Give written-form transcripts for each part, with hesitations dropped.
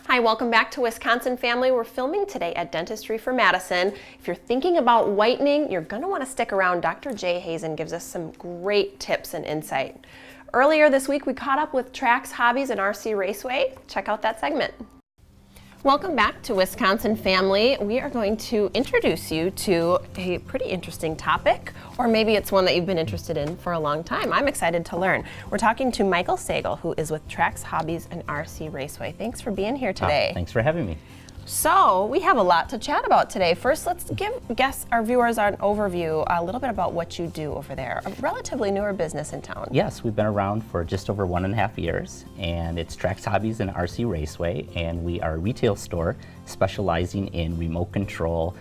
Hi, welcome back to Wisconsin Family. We're filming today at Dentistry for Madison. If you're thinking about whitening, you're going to want to stick around. Dr. Jay Hazen gives us some great tips and insight. Earlier this week, we caught up with Trax, Hobbies, and RC Raceway. Check out that segment. Welcome back to Wisconsin Family. We are going to introduce you to a pretty interesting topic, or maybe it's one that you've been interested in for a long time. I'm excited to learn. We're talking to Michael Sagal, who is with Trax, Hobbies, and RC Raceway. Thanks for being here today. Thanks for having me. So we have a lot to chat about today. First, let's give our viewers an overview, a little bit about what you do over there. A relatively newer business in town. Yes, we've been around for just over 1.5 years, and it's Trax, Hobbies, and RC Raceway, and we are a retail store specializing in remote control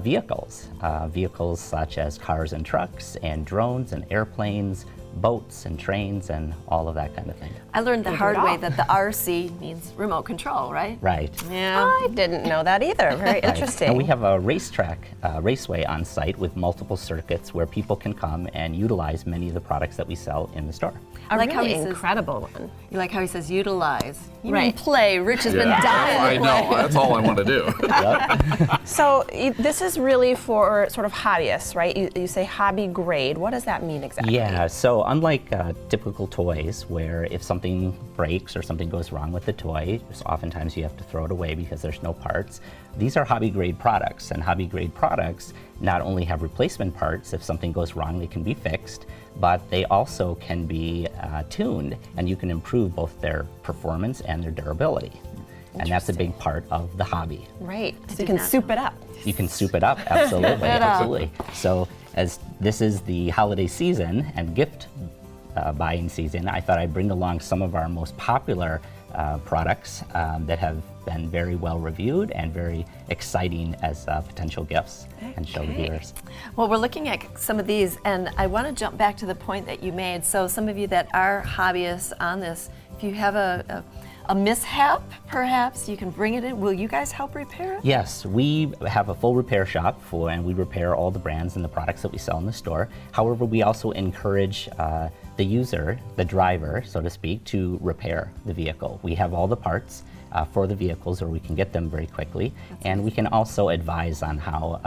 vehicles. Vehicles such as cars and trucks, and drones and airplanes, boats and trains, and all of that kind of thing. I learned the hard way that the RC means remote control, right? Right. Yeah, I didn't know that either. Very interesting. And we have a racetrack, Raceway on site with multiple circuits where people can come and utilize many of the products that we sell in the store. A like really how he incredible one. You like how he says utilize. You Right. mean play. Rich has been dying I know, that's all I want to do. So this is really for sort of hobbyists, right? You say hobby grade. What does that mean exactly? Yeah, so unlike typical toys where if something breaks or something goes wrong with the toy, oftentimes you have to throw it away because there's no parts. These are hobby grade products, and hobby grade products not only have replacement parts. If something goes wrong, they can be fixed, but they also can be tuned, and you can improve both their performance and their durability. And that's a big part of the hobby. Right, so you can soup it up. You can soup it up, absolutely, absolutely. So as this is the holiday season and gift buying season, I thought I'd bring along some of our most popular products that have been very well reviewed and very exciting as potential gifts and show the viewers. Well, we're looking at some of these, and I want to jump back to the point that you made. So some of you that are hobbyists on this, if you have a mishap, perhaps you can bring it in. Will you guys help repair it? Yes, we have a full repair shop and we repair all the brands and the products that we sell in the store. However, we also encourage the user, the driver, so to speak, to repair the vehicle. We have all the parts for the vehicles, or we can get them very quickly, and we can also advise on how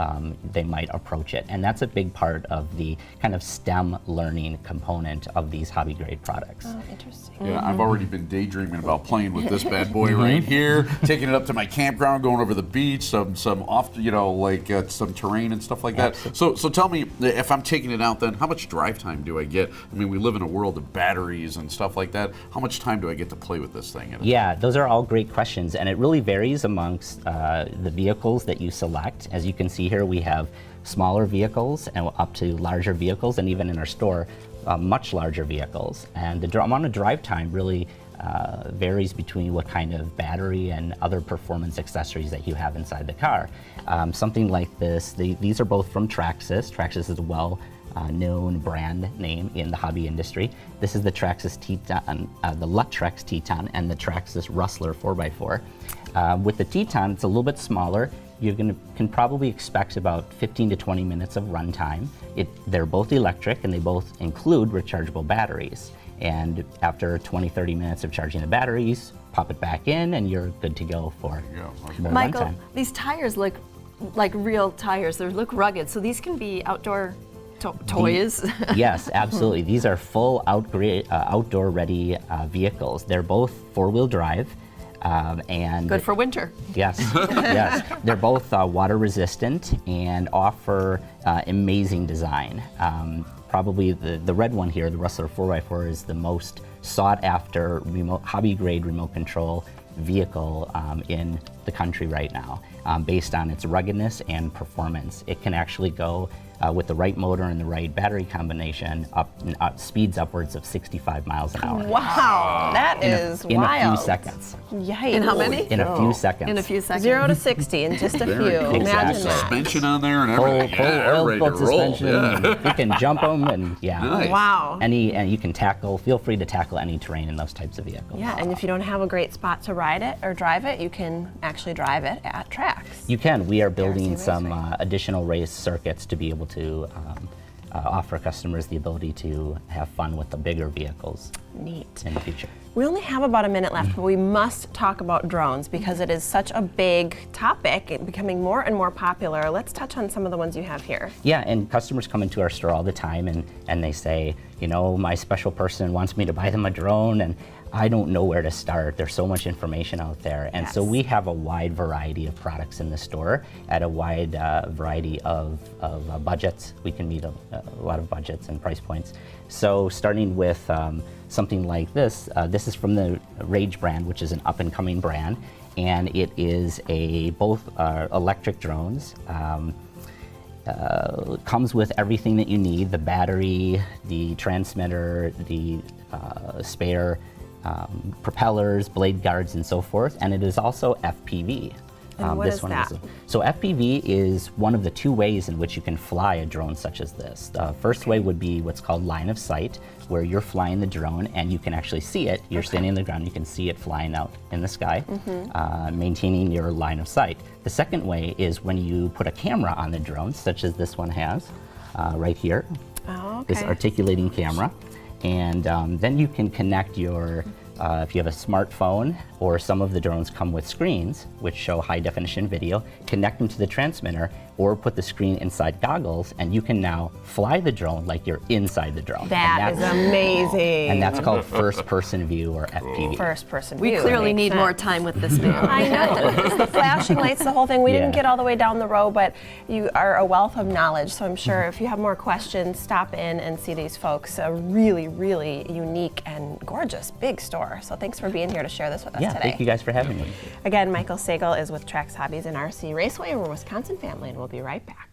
they might approach it. And that's a big part of the kind of STEM learning component of these hobby grade products. Oh, interesting. Yeah, I've already been daydreaming about playing with this bad boy right here, taking it up to my campground, going over the beach, some off, like some terrain and stuff like that. So tell me, if I'm taking it out, then how much drive time do I get? I mean, we live in a world of batteries and stuff like that. How much time do I get to play with this thing? Yeah, those are all great questions, and it really varies amongst the vehicles that you select. As you can see here, we have smaller vehicles and up to larger vehicles, and even in our store, much larger vehicles. And the amount of drive time really varies between what kind of battery and other performance accessories that you have inside the car. Something like this, these are both from Traxxas. Traxxas is a well-known brand name in the hobby industry. This is the Traxxas Teton, the Luttrex Teton, and the Traxxas Rustler 4x4. With the Teton, it's a little bit smaller. You can probably expect about 15 to 20 minutes of runtime. They're both electric, and they both include rechargeable batteries. And after 20-30 minutes of charging the batteries, pop it back in, and you're good to go for more Michael, runtime. these tires look like real tires. They look rugged, so these can be outdoor toys. Yes, absolutely. These are full outdoor-ready vehicles. They're both four-wheel drive. And good for winter. Yes, yes. They're both water resistant and offer amazing design. Probably the red one here, the Rustler 4x4, is the most sought after hobby grade remote control vehicle in the country right now, based on its ruggedness and performance. It can actually go with the right motor and the right battery combination speeds upwards of 65 miles an hour. Wow, that is in wild. a few seconds. Yikes. In how many? In a few seconds. In a few seconds. 0 to 60 in just a few. Exactly. Imagine that. Suspension on there and Full everything. oil-filled suspension. Yeah. You can jump them, and Nice. Wow. and you can feel free to tackle any terrain in those types of vehicles. Yeah, and if you don't have a great spot to ride it or drive it, you can actually drive it at Trax. You can. We are building RC some Raceway. additional race circuits to be able to offer customers the ability to have fun with the bigger vehicles Neat. in the future. We only have about a minute left, but we must talk about drones because it is such a big topic, becoming more and more popular. Let's touch on some of the ones you have here. Yeah, and customers come into our store all the time and they say, you know, my special person wants me to buy them a drone and I don't know where to start. There's so much information out there. And so we have a wide variety of products in the store at a wide variety of budgets. We can meet a lot of budgets and price points. So starting with something like this, this is from the Rage brand, which is an up and coming brand. And it is both electric drones. Comes with everything that you need, the battery, the transmitter, the spare propellers, blade guards, and so forth, and it is also FPV. And what is that? So FPV is one of the two ways in which you can fly a drone such as this. The first way would be what's called line of sight, where you're flying the drone and you can actually see it. You're standing on the ground, you can see it flying out in the sky, maintaining your line of sight. The second way is when you put a camera on the drone, such as this one has, right here, this articulating camera. And then you can connect your, if you have a smartphone, or some of the drones come with screens which show high definition video, connect them to the transmitter or put the screen inside goggles, and you can now fly the drone like you're inside the drone. That is amazing. And that's called first person view or FPV. First person We view. clearly Makes need sense. more time with this man. I know. It's the flashing lights, the whole thing. We didn't Yeah. get all the way down the row, but you are a wealth of knowledge. So I'm sure if you have more questions, stop in and see these folks. A really, really unique and gorgeous big store. So thanks for being here to share this with us Yeah, today. thank you guys for having me. Again, Michael Sagel is with Trax Hobbies and RC Raceway. We're a Wisconsin family, and we'll be right back.